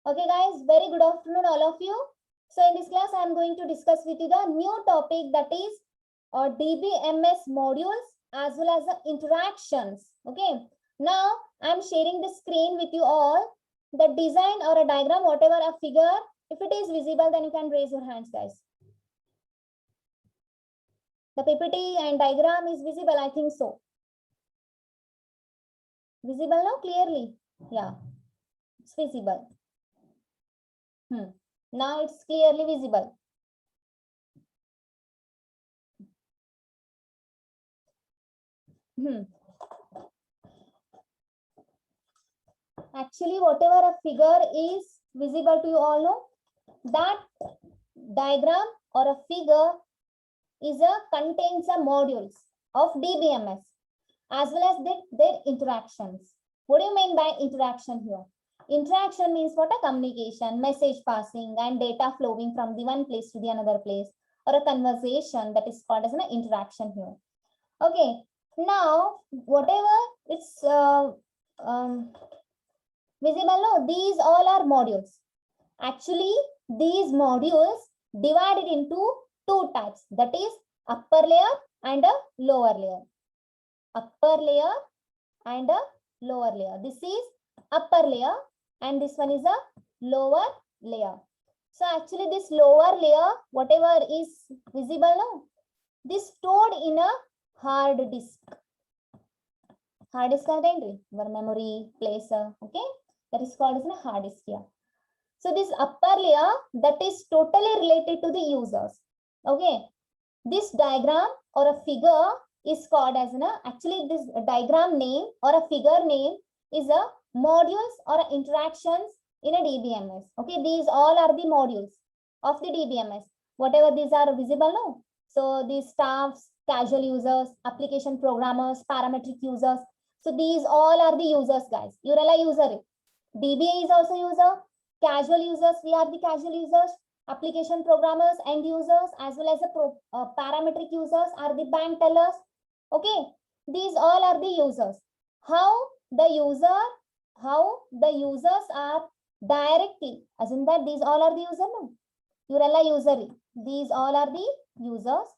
Okay guys, very good afternoon all of you. So in this class I am going to discuss with you the new topic, that is DBMS modules as well as the interactions. Okay, now I am sharing the screen with you all. The design or a diagram, whatever a figure, if it is visible then you can raise your hands guys. The PPT and diagram is visible, I think so. Visible now clearly? Yeah, it's visible. Now it's clearly visible. Actually, whatever a figure is visible to you all know, that diagram or a figure is contains a modules of DBMS as well as their interactions. What do you mean by interaction here? Interaction means what? A communication, message passing and data flowing from the one place to the another place, or a conversation, that is called as an interaction here. Okay, now whatever it's visible, no, these all are modules. Actually, these modules divided into two types, that is upper layer and a lower layer. Upper layer and a lower layer. This is upper layer and this one is a lower layer. So actually this lower layer, whatever is visible now, this stored in a hard disk. Hard disk identity, your memory place, okay, that is called as a hard disk here. So this upper layer, that is totally related to the users. Okay, this diagram or a figure is called as actually this diagram name or a figure name is a modules or interactions in a DBMS. Okay, these all are the modules of the DBMS. Whatever these are visible now. So these staffs, casual users, application programmers, parametric users. So these all are the users, guys. You're a user. DBA is also user. Casual users, we are the casual users. Application programmers, end users, as well as the parametric users are the bank tellers. Okay, these all are the users. How the users are directly, as in that these all are the user, no? You're user. These all are the users.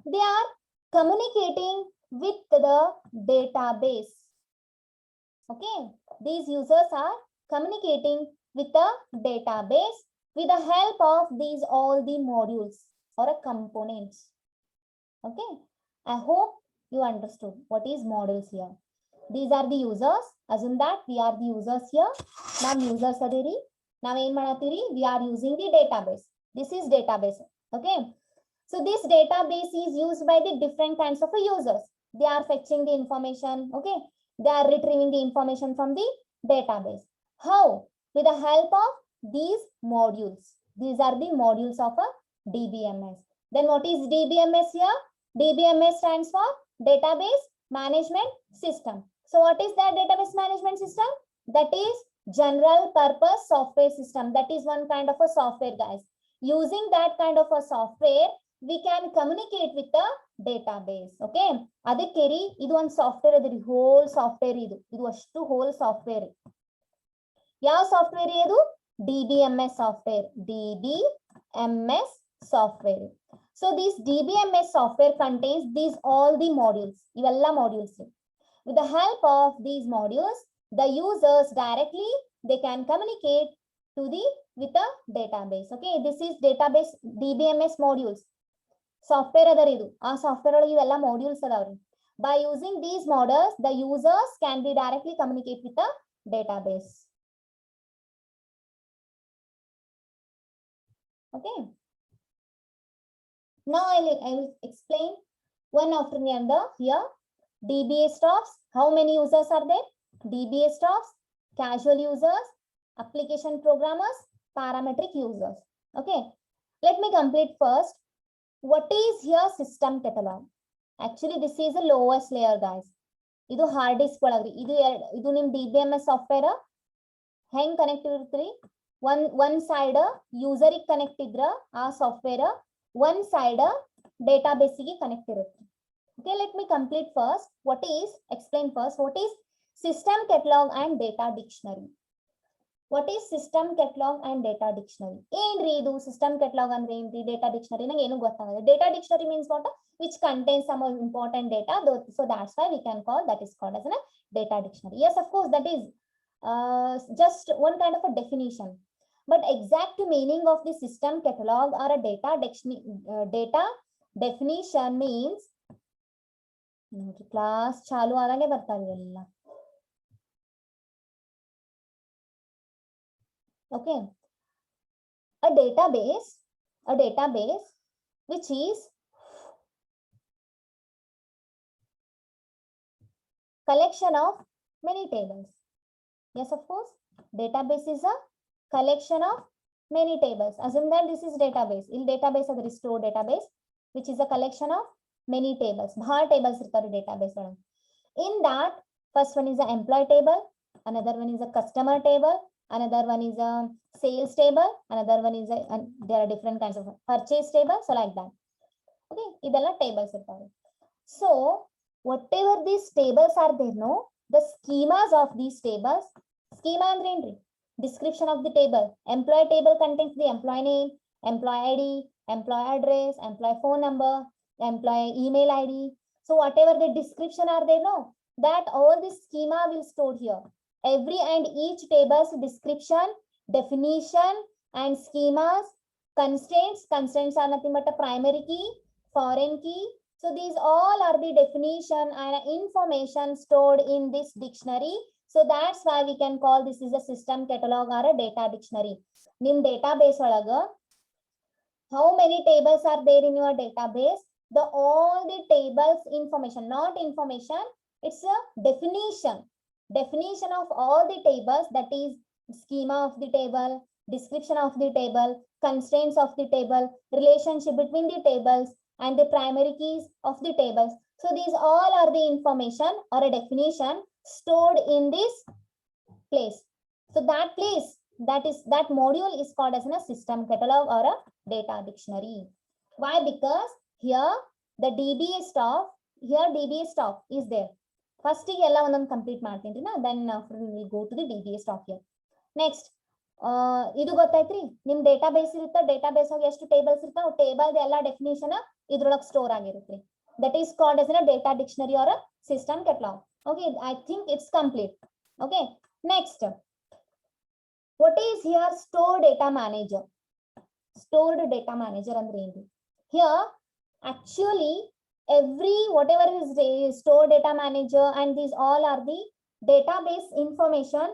They are communicating with the database. Okay, these users are communicating with the database with the help of these all the modules or components. Okay, I hope you understood what is modules here. These are the users. Assume that we are the users here. Now users are there. Now we are using the database. This is database. Okay, so this database is used by the different kinds of users. They are fetching the information. Okay, they are retrieving the information from the database. How? With the help of these modules. These are the modules of a DBMS. Then what is DBMS here? DBMS stands for Database Management System. So what is that database management system? That is general purpose software system. That is one kind of a software, guys. Using that kind of a software, we can communicate with the database. Okay, ಅದಕ್ಕೆ ಇದು ಒಂದು software ಅದರಿ, hole software ಇದು ಅಷ್ಟು hole software. ಯಾವ software ಇದು? DBMS software. DBMS software. So this DBMS software contains these all the modules. ಇವಲ್ಲ modules. With the help of these modules, the users directly they can communicate to the with the database. Okay, this is database DBMS modules. Software other idu. Our software ivella modules adavri. By using these modules, the users can be directly communicate with the database. Okay. Now I will explain one after the other here. DBA staffs. How many users are there? DBA staffs, casual users, application programmers, parametric users. Okay. Let me complete first. What is here system catalog? Actually, this is the lowest layer, guys. Idu hard disk ಒಳಗ್ರಿ. ಇದು ನಿಮ್ DBMS software ಹೆಂಗ್ connect ಇರ್ತೀರಿ? one side user ಗೆ connect ಇದ್ರ ಆ software, one side database ಗೆ connect ಇರುತ್ತೆ. Okay, let me complete first. Explain first what is system catalog and data dictionary. What is system catalog and data dictionary? ఏంటి ఇది system catalog ಅಂದ್ರೆ ఏంటి, data dictionary ನಂಗೆ ಏನು ಗೊತ್ತಾಗಲ್ಲ. Data dictionary means what? Which contains some important data. So that's why we can call that is called as a data dictionary. Yes, of course, that is just one kind of a definition. But exact meaning of the system catalog or a data definition means class chalu agane bartadi ella. Okay, a database which is collection of many tables. Yes, of course, database is a collection of many tables. Assume that this is database. In database there is store database which is a collection of many tables. Bahar tables irtare database ola. In that, first one is the employee table, another one is a customer table, another one is a sales table, another one is there are different kinds of purchase table. So like that. Okay, idella tables irtare. So whatever these tables are there, no, the schemas of these tables, schema andre endri, description of the table. Employee table contains the employee name, employee ID, employee address, employee phone number, employee email ID. So whatever the description are there, no, that all this schema will store here. Every and each table's description, definition and schemas, constraints are nothing but a primary key, foreign key. So these all are the definition and information stored in this dictionary. So that's why we can call this is a system catalog or a data dictionary. Nim database olaga, how many tables are there in your database? The all the tables information, not information, it's a definition of all the tables, that is schema of the table, description of the table, constraints of the table, relationship between the tables and the primary keys of the tables. So these all are the information or a definition stored in this place. So that place, that module is called as a system catalog or a data dictionary. Why? Because here the DBA stuff is there. First ella ondan complete ಮಾಡ್ತೀನಿ ನಾ, then after we will go to the DBA stuff here. Next, ಇದು ಗೊತ್ತಾಯ್ತ್ರಿ, ನಿಮ್ database ಇರುತ್ತೆ, database ಆಗ ಎಷ್ಟು tables ಇರ್ತಾವ, table ಎಲ್ಲ definition ಇದ್ರೊಳಗೆ ಸ್ಟೋರ್ ಆಗಿರುತ್ತೆ. That is called as a data dictionary or a system catalog. Okay, I think it's complete. Okay, next, what is here store data manager? Stored data manager andre enti? Here actually every whatever is store data manager and these all are the database information.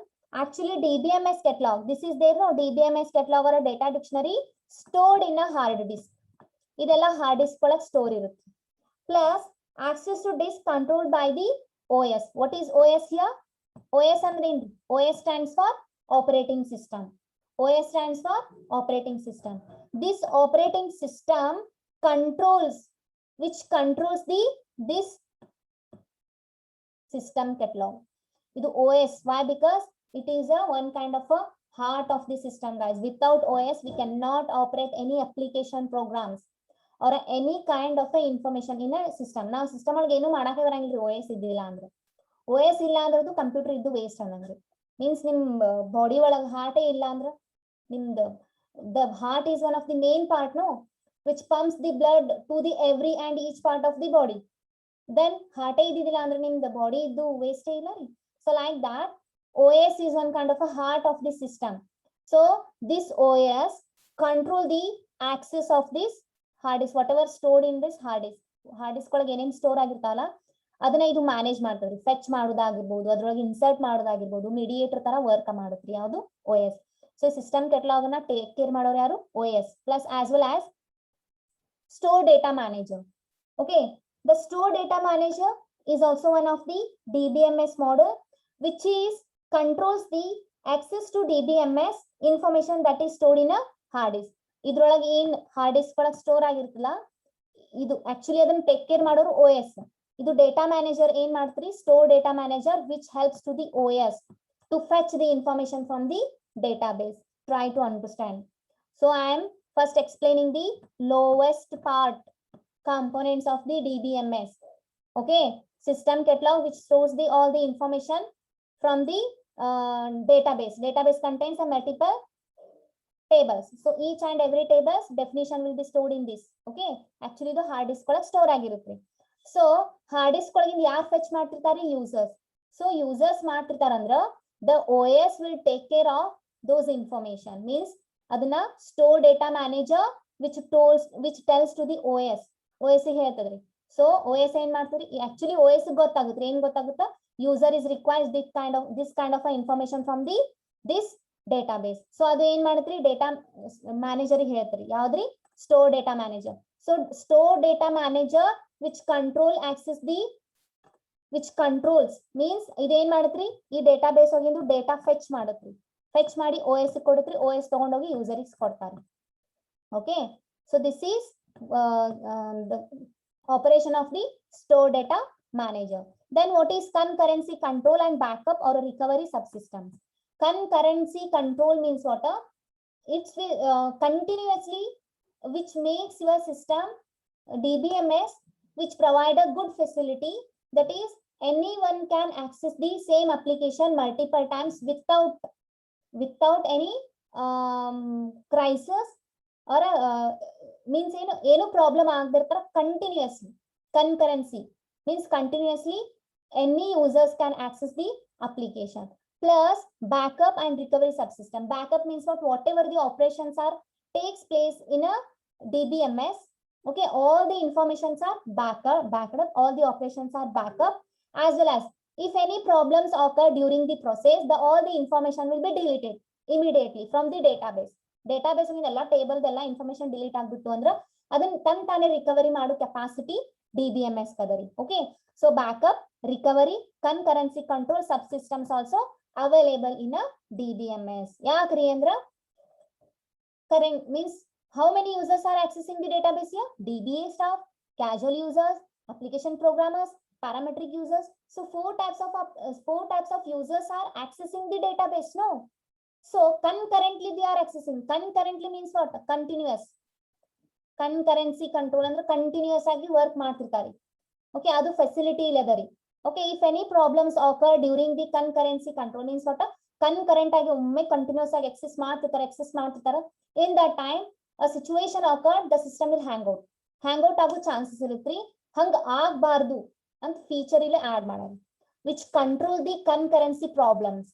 Actually DBMS catalog, this is there, no, DBMS catalog or a data dictionary stored in a hard disk. Idella hard disk ಒಳಗೆ store irutte. Plus access to disk controlled by the OS. What is OS here? OS andre enti? OS stands for operating system. OS stands for operating system. This operating system controls this system catalog. Idu OS. Why? Because it is a one kind of a heart of the system, guys. Without OS we cannot operate any application programs or any kind of a information in a system. Now system ಒಳಗೆ ಏನು ಮಾಡಕ್ಕೆ ಬರಂಗಿಲ್ಲ OS ಇದ್ದಿಲ್ಲ ಅಂದ್ರೆ. OS ಇಲ್ಲ ಅಂದ್ರೆ computer ಇದ್ದು waste ಅನ್ನಂದ್ರೆ. Means ನಿಮ್ ಬಾಡಿ ಒಳಗೆ ಹಾರ್ಟೇ ಇಲ್ಲ ಅಂದ್ರೆ ನಿಮ್ದು the heart is one of the main part, no, which pumps the blood to the every and each part of the body. Then heart ididilla andre nimda body iddu waste illa ri. So like that, OS is one kind of a heart of the system. So this OS control the access of this hard disk, whatever stored in this hard disk ಒಳಗೆ ಏನೇನು store ಆಗಿರ್ತಾವಲ್ಲ ಅದನ್ನ ಇದು manage ಮಾಡ್ತದ್ರಿ. Fetch ಮಾಡೋದಾಗಿರ್ಬೋದು, ಅದ್ರೊಳಗೆ insert ಮಾಡೋದಾಗಿರ್ಬೋದು, mediator ತರ work ಮಾಡುತ್ರಿ ಯಾವುದು OS. So system catalog na take care ಮಾಡೋರು ಯಾರು? OS. Plus as well as store data manager. Okay, the store data manager is also one of the DBMS model which is controls the access to DBMS information that is stored in a hard disk. ಇದ್ರೊಳಗೆ ಏನ್ hard disk ಒಳಗೆ store ಆಗಿರ್ತಲ್ಲ ಇದು actually ಅದನ್ನ take care ಮಾಡೋರು OS. ಇದು data manager ಏನ್ ಮಾಡ್ತೀರಿ? Store data manager which helps to the OS to fetch the information from the database. Try to understand. So I am first explaining the lowest part components of the DBMS. Okay, system catalog which stores the all the information from the Database contains a multiple tables. So each and every tables definition will be stored in this. Okay, actually the hard disk ಒಳಗೆ store ಆಗಿರುತ್ತೆ. So hard disk ಒಳಗಿಂದ ಯಾರು fetch ಮಾಡ್ತಿರ್ತಾರೆ? users. So users ಮಾಡ್ತಿರ್ತಾರಂದ್ರ the OS will take care of those information. Means ಅದನ್ನ store data manager which tells to the OS. OS ಗೆ ಹೇಳ್ತದ್ರಿ. So OS ಏನ್ ಮಾಡ್ತದ್ರಿ? Actually OS ಗೊತ್ತಾಗುತ್ತೆ. ಏನ್ ಗೊತ್ತಾಗುತ್ತಾ? User is requires this kind of information from this database. So adu ಏನ್ ಮಾಡುತ್ರಿ? Data manager ಗೆ ಹೇಳ್ತರಿ. ಯಾವ್ದ್ರಿ? Store data manager. So store data manager which controls means ಇದೇನ್ ಮಾಡುತ್ರಿ? ಈ database ಹೋಗಿಂದು data fetch ಮಾಡುತ್ರಿ. Fetch ಮಾಡಿ OS ಗೆ ಕೊಡುತ್ರಿ. OS ತಗೊಂಡೋಗಿ user ಗೆ ಕೊಡ್ತಾರೆ. Okay, so this is the operation of the store data manager. Then what is concurrency control and backup or recovery subsystems? Concurrency control means what? It's continuously, which makes your system DBMS, which provide a good facility, that is anyone can access the same application multiple times without any crisis or means ಏನು problem ಆಗದಿರ್ತಾರ. Continuously concurrency means continuously any users can access the application. Plus backup and recovery subsystem. Backup means what? Whatever the operations are takes place in a DBMS. Okay, all the informations are backed up. All the operations are backup, as well as if any problems occur during the process, all the information will be deleted immediately from the database. Database ಎಲ್ಲ table ಎಲ್ಲ information delete ಆಗ್ಬಿಟ್ಟು ಅಂದ್ರೆ ಅದನ್ನ ತಾನೇ recovery ಮಾಡೋ capacity DBMS Kadri. Okay, so backup, recovery, concurrency control subsystems also available in a DBMS. ಯಾಕ್ರಿ ಅಂದ್ರ current means how many users are accessing the database here? DBA staff, casual users, application programmers, parametric users. So four types of users are accessing the database. No, so concurrently they are accessing. Concurrently means what? Continuous. Concurrency control ಅಂದ್ರೆ continuous ಆಗಿ work ಮಾಡ್ತಿರ್ತಾರೆ. Okay, ಅದು facility ಇಲ್ಲದರಿ. Okay, if any problems occur during the concurrency control means what? Concurrent ಆಗಿ ಒಮ್ಮೆ continuous ಆಗಿ access ಮಾಡ್ತಿರ್ತಾರೆ. In that time a situation occurred, the system will hang out ಆಗೋ chances ಇರುತ್ತ್ರಿ. ಹಂಗ ಆಗಬಾರದು ಅಂತ ಫೀಚರ್ ಇಲ್ಲಿ ಆಡ್ ಮಾಡೋದು, which control the concurrency problems.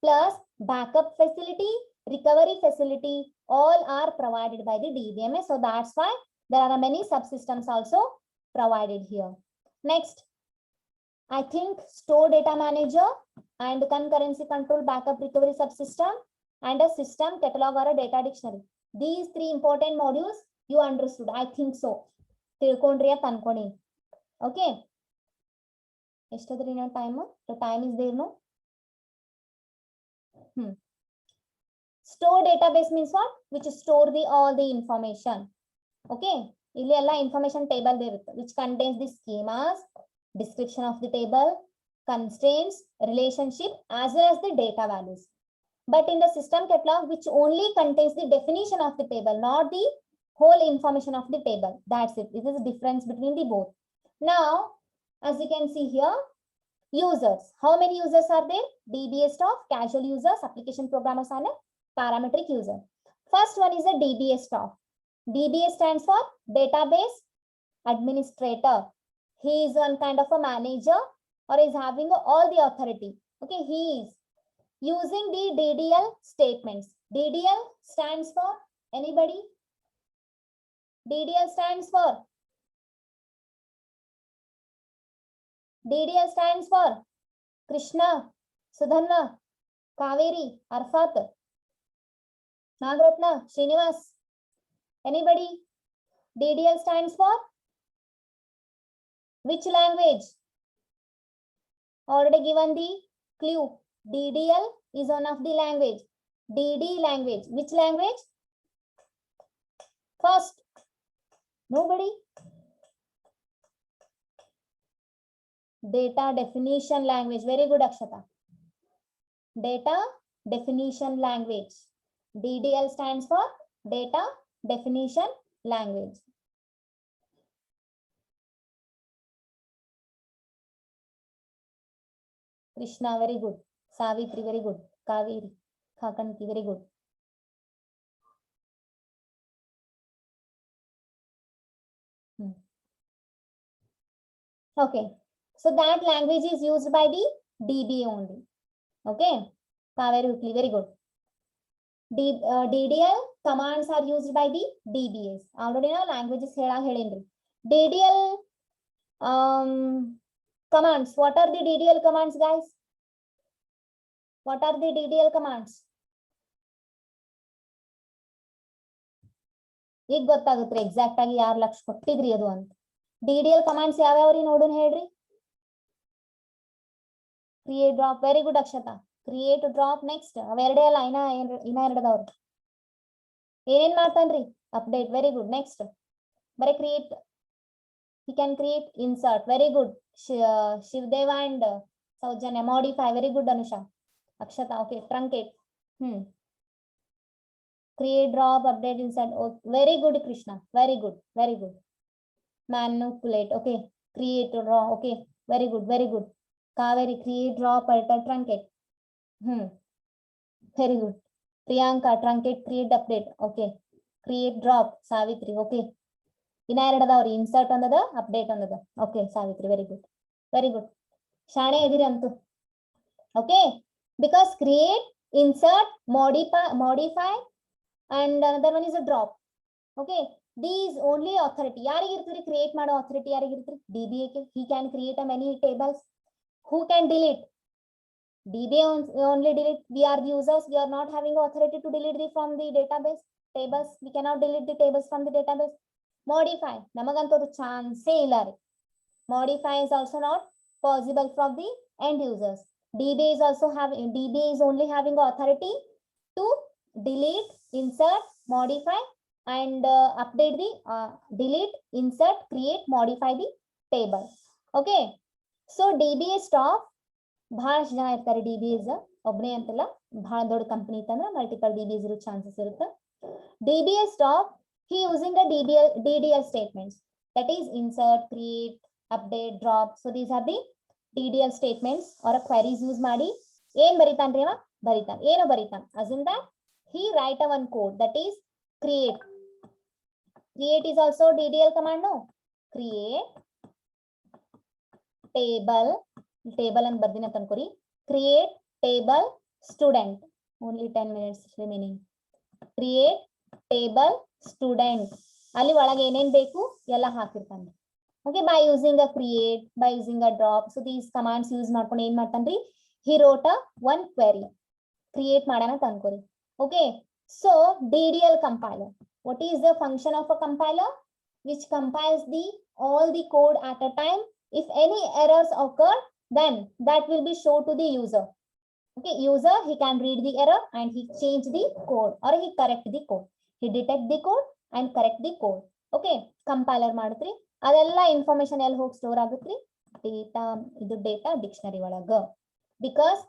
Plus backup facility, recovery facility, all are provided by the DBMS. So that's why there are many subsystems also provided here. Next, I think store data manager and concurrency control, backup, recovery subsystem, and a system catalog or a data dictionary. These three important modules you understood. I think so. ತಿಳ್ಕೊಂಡ್ರಿ ಅಂತ ಅನ್ಕೊಂಡಿ. Okay, ಎಷ್ಟದ್ರಿ ನಾವು time? The time is there, no? Store database means what? Which store all the information. Okay, ಇಲ್ಲಿ ಎಲ್ಲ information table ಇರುತ್ತೆ, which contains the schemas, description of the table, constraints, relationship, as well as the data values. But in the system catalog, which only contains the definition of the table, not the whole information of the table. That's it. This is the difference between the both. Now, as you can see here, users. How many users are there? DBA staff, casual users, application programmers, and a parametric user. First one is a DBA staff. DBA stands for database administrator. He is one kind of a manager or is having all the authority. Okay, he is using the DDL statements. DDL stands for anybody? DDL stands for Krishna, Sudhanva, Kaveri, Arfat, Nagratna, Srinivas. Anybody? DDL stands for which language? Already given the clue. DDL is one of the language. DD language. Which language? First. Nobody? Data definition language. Very good, Akshata. Data definition language. DDL stands for data definition language. Krishna, very good. Savitri, very good. Kaveri, Khakanki, very good. Okay, so that language is used by the DBA only. Okay, Kaveri Ukli, very good. DDL commands are used by the DBAs. Already now languages DDL commands. What are the DDL commands, guys? What are the DDL commands? ಈಗ ಗೊತ್ತಾಗುತ್ತೆ exact ಆಗಿ ಯಾರು ಲಕ್ಷ ಕೊಟ್ಟಿದ್ರಿ ಅದು ಅಂತ. DDL commands ಯಾವ್ಯಾವ್ರಿ ನೋಡೋಣ ಹೇಳ್ರಿ. Create drop, very good Akshata. Create drop next. ಅವೆರಡೇ ಅಲ್ಲ ಇನ್ನ ಎರಡದವ್ರು. ಏನೇನ್ ಮಾಡ್ತಾನ್ರಿ? Update, very good. Next. ಬರೀ create. He can create insert, very good. Shivdeva and Saujanya, modify, very good Anusha. Akshata, okay. Truncate. Create, drop, update, insert. Oh, very good Krishna, very good, very good. Manipulate, okay. Create, draw, okay. Very good, very good. Kaveri, create, drop, alter, truncate. Very good. Priyanka, truncate, create, update, okay. Create, drop, Savitri, okay. Insert on the update on the okay. Savitri, very good, very good. Shane ediri antu, okay. Because create, insert, modify and another one is a drop, okay. These only authority yarigirtri, create mado authority yarigirtri, DBA ke. He can create a many tables. Who can delete? DBA only delete. We are the users, we are not having authority to delete from the database tables. We cannot delete the tables from the database. Modify, namagantodu chance illa re. Modify is also not possible from the end users. DBA is also having, DBA is only having authority to delete, insert, modify and update the delete, insert, create, modify the table. Okay, so DBA stop ಬಹಳಷ್ಟು ಜನ ಇರ್ತಾರೆ. DBAs ಒಬ್ಬನೇ ಅಂತಲ್ಲ, ಬಹಳ ದೊಡ್ಡ company ಇತ್ತಂದ್ರೆ multiple DBAs ಇರೋ chances ಇರುತ್ತೆ. DBA stop, he using the DDL statements, that is insert, create, update, drop. So these are the DDL statements or queries use ಮಾಡಿ ಏನ್ ಬರಿತಾನ್ರಿ ಅವ ಬರಿತಾನ, ಏನು ಬರಿತಾನ, as in that he write a one code, that is create. Create is also DDL command, no? Create table and ಬರ್ದಿನ ತಂದ್ಕೊರಿ. Create table student, only 10 minutes remaining. Create table student, ಅಲ್ಲಿ ಒಳಗೆ ಏನೇನ್ ಬೇಕು ಎಲ್ಲ ಹಾಕಿರ್ತಾನೆ. Okay, by using a create, by using a drop. So these commands use ಮಾಡ್ಕೊಂಡು ಏನ್ ಮಾಡ್ತಾನ್ರಿ, he wrote a one query. Create ಮಾಡೋಣ ತಂದ್ಕೊರಿ. Okay, so DDL compiler, what is the function of a compiler? Which compiles all the code at a time. If any errors occur, then that will be shown to the user. Okay, user, he can read the error and he change the code or he correct the code. He detect the code and correct the code. Okay, compiler ಮಾಡುತ್ರಿ, ಅದೆಲ್ಲ information ಎಲ್ಲಿ ಹೋಗಿ store ಆಗುತ್ರಿ, data dictionary ಒಳಗ. Because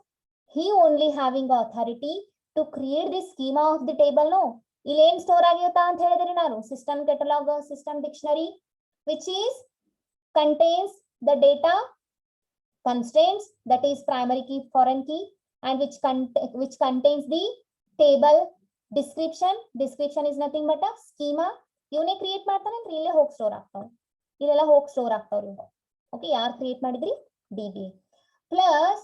he only having authority to create the schema of the table, no? ಇಲ್ಲಿ ಏನ್ store ಆಗಿರುತ್ತಾ ಅಂತ ಹೇಳಿದ್ರಿ ನಾನು, system catalogue, system dictionary, which is contains the data constraints, that is primary key, foreign key, and which contains the table description. Description is nothing but a schema. ಇವನೇ create ಮಾಡ್ತಾನೆ ಅಂದ್ರೆ ಇಲ್ಲೇ ಹೋಗಿ ಸ್ಟೋರ್ ಆಗ್ತಾವ, ಇಲ್ಲೆಲ್ಲ ಹೋಗಿ ಸ್ಟೋರ್ ಆಗ್ತಾವ್ರಿ. ಓಕೆ, ಯಾರು create ಮಾಡಿದ್ರಿ? DBA. ಪ್ಲಸ್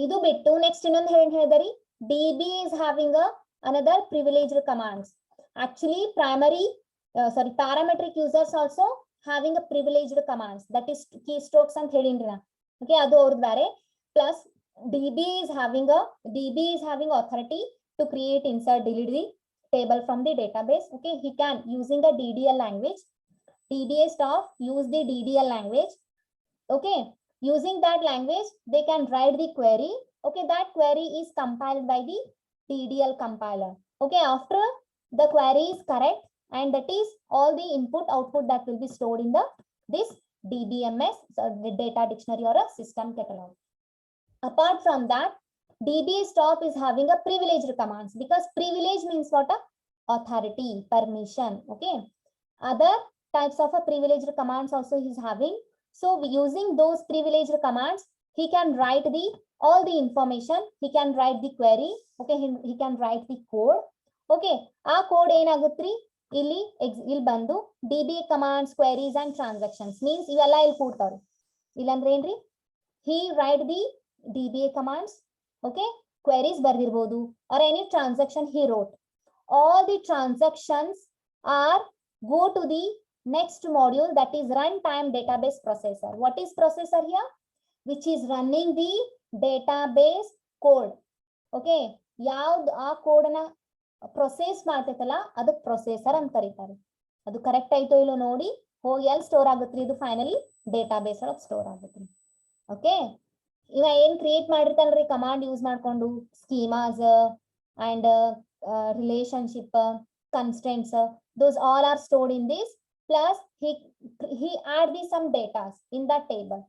ಇದು ಬಿಟ್ಟು ನೆಕ್ಸ್ಟ್ ಇನ್ನೊಂದು ಹೇಳಿದ್ರಿ, DBA is having another privileged commands. Actually parametric users also having a privileged commands, that is keystrokes ಅಂತ ಹೇಳಿನ್ರಿ ನಾ. Okay, ಅದು ಅವ್ರದ್ದು ಬೇರೆ. Plus DBA is having authority to create, insert, delete the table from the database. Okay, he can using the DDL language. DBA staff use the DDL language. Okay, using that language they can write the query. Okay, that query is compiled by the DDL compiler. Okay, after the query is correct, and that is all the input output that will be stored in this DBMS, so the data dictionary or a system catalog. Apart from that, DBA stop is having a privileged commands, because privilege means what? Authority, permission. Okay, other types of a privileged commands also he is having. So using those privileged commands, he can write the all the information. He can write the query. Okay, he can write the code. Okay, ಆ code ಏನಾಗುತ್ತ್ರಿ ಇಲ್ಲಿ ಬಂದು DBA commands, queries and transactions means ಇವೆಲ್ಲ ಇಲ್ಲಿ ಕೂಡ್ತಾವ್ರಿ. ಇಲ್ಲಂದ್ರೆ ಏನ್ರಿ, he write the DBA commands, okay, queries ಬರ್ದಿರ್ಬೋದು, or any transaction he wrote. All the transactions are go to the next module, that is runtime database processor. What is processor here? Which is running the database code. Okay, ಯಾವ್ದು ಆ code ನ process ಮಾಡ್ತೈತಲ್ಲ ಅದಕ್ಕೆ processor ಅಂತ ಕರೀತಾರೆ. ಅದು correct ಆಯ್ತೋ ಇಲ್ಲೋ ನೋಡಿ ಹೋಗಿ ಎಲ್ಲಿ ಸ್ಟೋರ್ ಆಗುತ್ತ್ರಿ, ಇದು ಫೈನಲಿ ಡೇಟಾಬೇಸ್ ಒಳಗೆ ಸ್ಟೋರ್ ಆಗುತ್ತ್ರಿ. ಓಕೆ, ಇವ ಏನ್ ಕ್ರಿಯೇಟ್ ಮಾಡಿರ್ತಾನಲ್ರಿ ಕಮಾಂಡ್ ಯೂಸ್ ಮಾಡ್ಕೊಂಡು, schemas and relationship, constants, those all are stored in this. Plus he add the some datas in that table.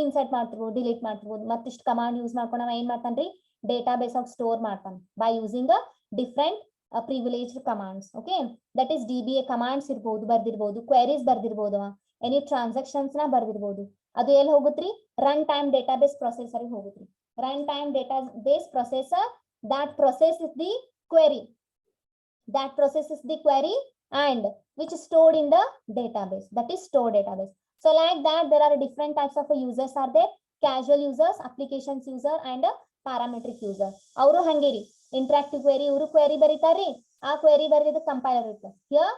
Insert ಮಾಡ್ತಿರ್ಬೋದು, ಡಿಲೀಟ್ ಮಾಡ್ತಿರ್ಬೋದು, ಮತ್ತಿಷ್ಟು ಕಮಾಂಡ್ ಯೂಸ್ ಮಾಡ್ಕೊಂಡು ಅವ ಏನ್ ಮಾಡ್ತಾನ್ರಿ, ಡೇಟಾಬೇಸ್ ಆಫ್ ಸ್ಟೋರ್ ಮಾಡ್ತಾನೆ by using different privileged commands. Okay, that is DBA commands ಇರ್ಬೋದು, ಬರ್ದಿರ್ಬೋದು, ಕ್ವೆರೀಸ್ ಬರ್ದಿರ್ಬೋದು, ಎನಿ ಟ್ರಾನ್ಸಾಕ್ಷನ್ಸ್ ನ ಬರ್ದಿರ್ಬೋದು. ಅದು ಎಲ್ಲಿ ಹೋಗುತ್ತ್ರಿ, ರನ್ ಟೈಮ್ ಡೇಟಾಬೇಸ್ ಪ್ರೊಸೆಸರ್ ಹೋಗುತ್ತ್ರಿ. Run time database processor that processes the query, and which is stored in the database, that is stored database. So like that there are different types of users are there, casual users, applications user and parametric user. ಅವರು Hungary interactive query ಇವರು query ಬರೀತಾರಿ, ಆ query ಬರೆದಿದ್ದು compiler ಇರುತ್ತೆ. Here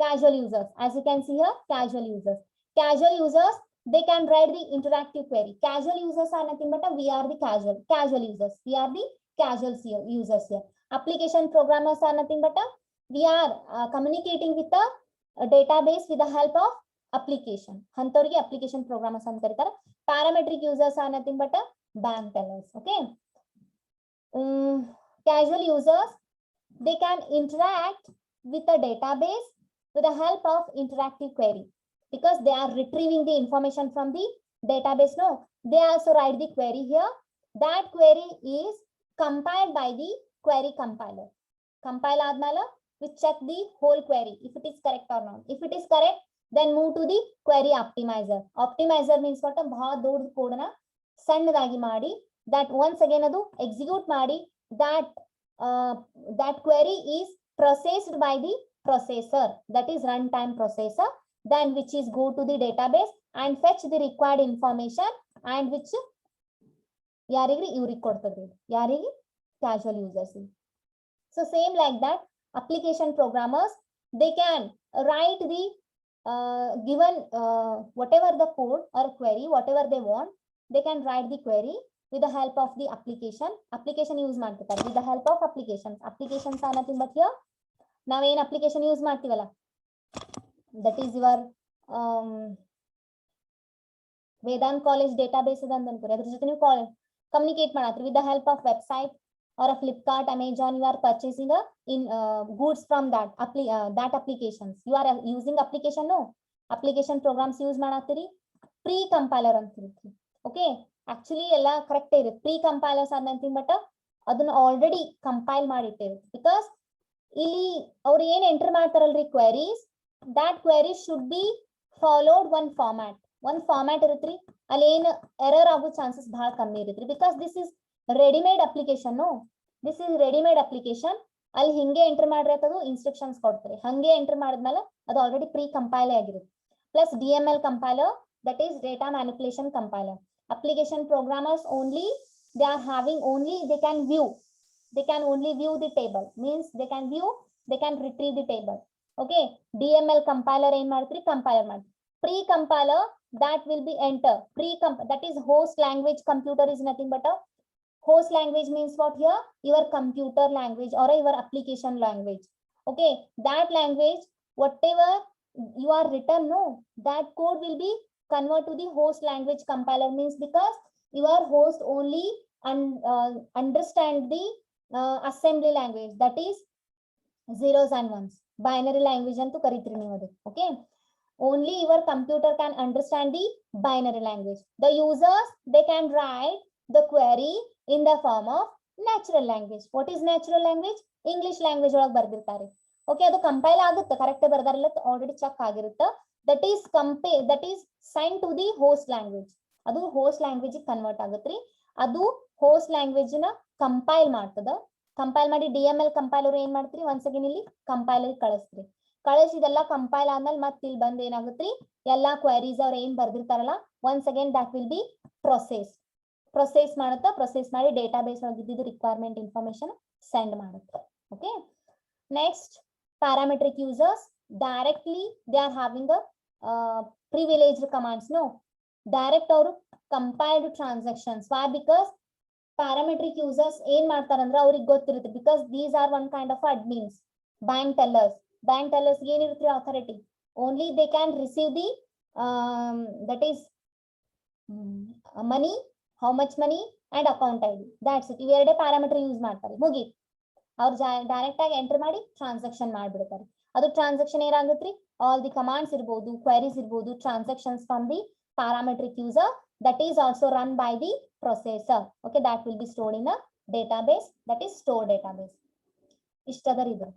casual users, as you can see here, casual users they can write the interactive query. Casual users are nothing but we are the casual users, we are the casual users here. Application programmers are nothing but we are communicating with the database with the help of application. Hantorige application programmers anta karitare. Parametric users are nothing but bank tellers. Okay, casual users they can interact with the database with the help of interactive query, because they are retrieving the information from the database. No, they also write the query here. That query is compiled by the query compiler. Compile admala we check the whole query if it is correct or not. If it is correct, then move to the query optimizer. Optimizer means what, bahಳ ದೊಡ್ಡ code ನ ಸಣ್ಣದಾಗಿ ಮಾಡಿ that once again adu execute ಮಾಡಿ that query is processed by the processor, that is runtime processor, then which is go to the database and fetch the required information and which ಯಾರಿಗೆ ಇವ್ರಿಗೆ ಕೊಡ್ತದ್ರಿ, ಯಾರಿಗೆ casual users. So same like that application programmers they can write the given whatever the code or query, whatever they want, they can write the query with the help of the application use ಮಾಡ್ತಾರೆ with the help of applications are nothing but here ನಾವೇನ್ application use ಮಾಡ್ತೀವಲ್ಲ that is your Vedant college database ಅದ ಅಂತ ಅನ್ಕೋರಿ, ಅದ್ರ ಜೊತೆ ನೀವು communicate ಮಾಡತ್ರಿ with the help of website or a Flipkart, Amazon. You are purchasing goods from that applications. You are using application, no, application programs use ಮಾಡತ್ತೀರಿ, pre compiler ಅಂತ ಇರುತ್ತೆ. Okay, actually ಎಲ್ಲ correct ಇರುತ್ತೆ. ಪ್ರೀ ಕಂಪೈಲರ್ಸ್ ಆದ ನಂತರ but ಅದನ್ನ already compile ಮಾಡಿಟ್ಟಿರುತ್ತೆ, because ಇಲ್ಲಿ ಅವ್ರು ಏನ್ ಎಂಟರ್ ಮಾಡ್ತಾರಲ್ರಿ queries, that query should be followed one format ಇರುತ್ತ್ರಿ. ಅಲ್ಲಿ ಏನು ಎರರ್ ಆಗೋ ಚಾನ್ಸಸ್ ಬಹಳ ಕಮ್ಮಿ ಇರುತ್ತ್ರಿ, because this is readymade application. This is readymade application. ಅಲ್ಲಿ ಹಿಂಗೆ ಎಂಟರ್ ಮಾಡಿರತ್ತದು ಇನ್ಸ್ಟ್ರಕ್ಷನ್ಸ್ ಕೊಡ್ತಾರೆ, ಹಂಗೆ ಎಂಟರ್ ಮಾಡಿದ್ಮೇಲೆ ಅದು ಆಲ್ರೆಡಿ ಪ್ರೀ ಕಂಪೈಲ್ ಆಗಿರುತ್ತೆ. Plus DML compiler, that is data manipulation compiler. Application programmers only they are having only they can only view the table, means they can retrieve the table. Okay, DML compiler ಏನ್ ಮಾಡ್ತೀರಿ, compiler ಮಾಡ್ತೀರಿ. Pre compiler that will be enter that is host language. Computer is nothing but a host language means what here, your computer language or your application language. Okay, that language whatever you are written, no, that code will be convert to the host language compiler, means because your host only understand the assembly language, that is zeros and ones, binary language antu karitiri ನೀವು ಅದು. Okay, only your computer can understand the binary language. The users they can write the query in the form of natural language. What is natural language? English language ಒಳಗೆ ಬರ್ದಿರ್ತಾರೆ. Okay, ಅದು compile ಆಗುತ್ತೆ, correct ಬರ್ದಾರಲ್ಲ, already check ಆಗಿರುತ್ತೆ. that is sent to the host language. ಅದು host language convert ಆಗುತ್ತ್ರಿ. ಅದು host language ನ ಕಂಪೈಲ್ ಮಾಡ್ತದ. ಕಂಪೈಲ್ ಮಾಡಿ DML ಕಂಪೈಲರ್ ಏನ್ ಮಾಡ್ತೀರಿ, ಒನ್ಸ್ ಅಗೇನ್ ಇಲ್ಲಿ ಕಂಪೈಲರ್ ಕಳಿಸ್ತೀರಿ. ಕಳಿಸಿದೆಲ್ಲ ಕಂಪೈಲ್ ಆದ್ಮೇಲೆ ಮತ್ತೆ ಇಲ್ಲಿ ಬಂದು ಏನಾಗುತ್ತೆ, ಎಲ್ಲಾ ಕ್ವೈರೀಸ್ ಅವ್ರು ಏನ್ ಬರ್ದಿರ್ತಾರಲ್ಲ once again that will be process ಮಾಡುತ್ತಾ. ಪ್ರೊಸೆಸ್ ಮಾಡಿ ಡೇಟಾಬೇಸ್ ಒಳಗೆ ಇದ್ದಿದ್ದು ರಿಕ್ವೈರ್ಮೆಂಟ್ ಇನ್ಫಾರ್ಮೇಶನ್ ಸೆಂಡ್ ಮಾಡುತ್ತೆ. Okay, next parametric users directly they are having a privileged commands. No, direct ಅವರು compiled transactions. Why? Because parametric users ಏನ್ ಮಾಡ್ತಾರಂದ್ರೆ ಅವ್ರಿಗೆ ಗೊತ್ತಿರುತ್ತೆ, because these are one kind of admins, bank tellers ಏನಿರುತ್ತೆ authority, only they can receive the that is money, how much money and account ID, that's it. ಇವೆರಡೇ parameter use ಮಾಡ್ತಾರೆ, ಮುಗಿ ಅವ್ರು direct ಆಗಿ ಎಂಟರ್ ಮಾಡಿ ಟ್ರಾನ್ಸಾಕ್ಷನ್ ಮಾಡ್ಬಿಡ್ತಾರೆ. ಅದು transaction ಏನಾಗುತ್ತೆ, ಆಲ್ ದಿ ಕಮಾಂಡ್ಸ್ ಇರ್ಬೋದು, ಕ್ವೆರೀಸ್ ಇರ್ಬೋದು, transactions from the parametric user that is also run by the processor. Okay, that will be stored in a database, that is store database. ಇಷ್ಟದರ ಇದು.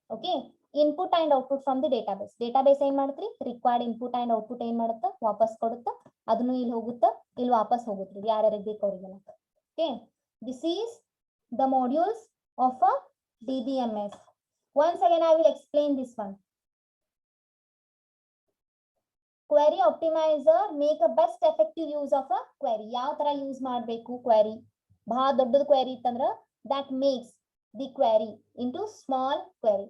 Okay, input and output from the database ಏನ್ ಮಾಡ್ತೀರಿ, required input and output ಏನ್ ಮಾಡುತ್ತೆ, ವಾಪಸ್ ಕೊಡುತ್ತೆ. ಅದನ್ನು ಇಲ್ಲಿ ಹೋಗುತ್ತೆ, ಇಲ್ಲಿ ವಾಪಸ್ ಹೋಗುತ್ತೆ ಯಾರ್ಯಾರಿಗೆ ಬೇಕು ಅವರಿಗೆಲ್ಲ. Okay, this is the modules of a DBMS. Once again I will explain this one. Query optimizer make a best effective use of a query. ಯಾವ ತರ ಯೂಸ್ ಮಾಡಬೇಕು query, ಬಹಳ ದೊಡ್ಡದ query ಇತ್ತಂದ್ರ that makes the query into small query.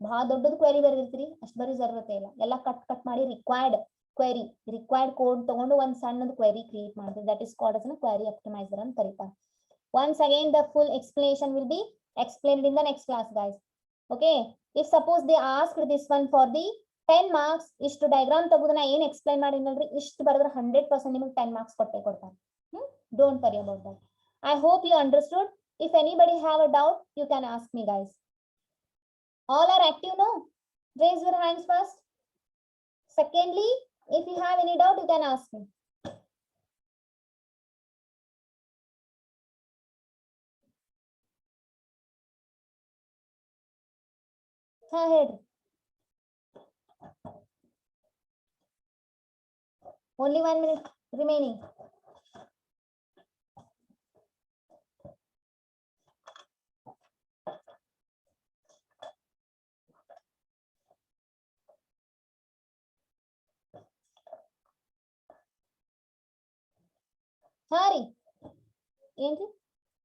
ಬಹಳ ದೊಡ್ಡದ query ಬರೆದಿರ್ತೀರಿ, ಅಷ್ಟು ಬರೀ ಜರೂರತೆ ಇಲ್ಲ, ಎಲ್ಲ ಕಟ್ ಮಾಡಿ ರಿಕ್ವೈರ್ಡ್ ಕೋಡ್ ತಗೊಂಡು ಒಂದು ಸಣ್ಣದ query ಕ್ರಿಯೇಟ್ ಮಾಡ್ತೀವಿ, that is called as a query optimizer ಅಂತ ಕರೀತಾರೆ. Once again the full explanation will be explained in the next class, guys. Okay, if suppose they asked this one for the 10 marks, ಇಷ್ಟು diagram ತೆಗೆದು ಏನು explain ಮಾಡಿನಲ್ರಿ, ಇಷ್ಟು ಬರೆದ್ರೆ 100% ನಿಮಗೆ 10 marks ಕೊಡ್ತಾರೆ. Don't worry about that. I hope you understood. If anybody have a doubt, you can ask me, guys. All are active now? Raise your hands first. Secondly, if you have any doubt, you can ask me. Here. Only 1 minute remaining. Hari.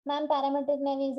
Ma'am, parametric name is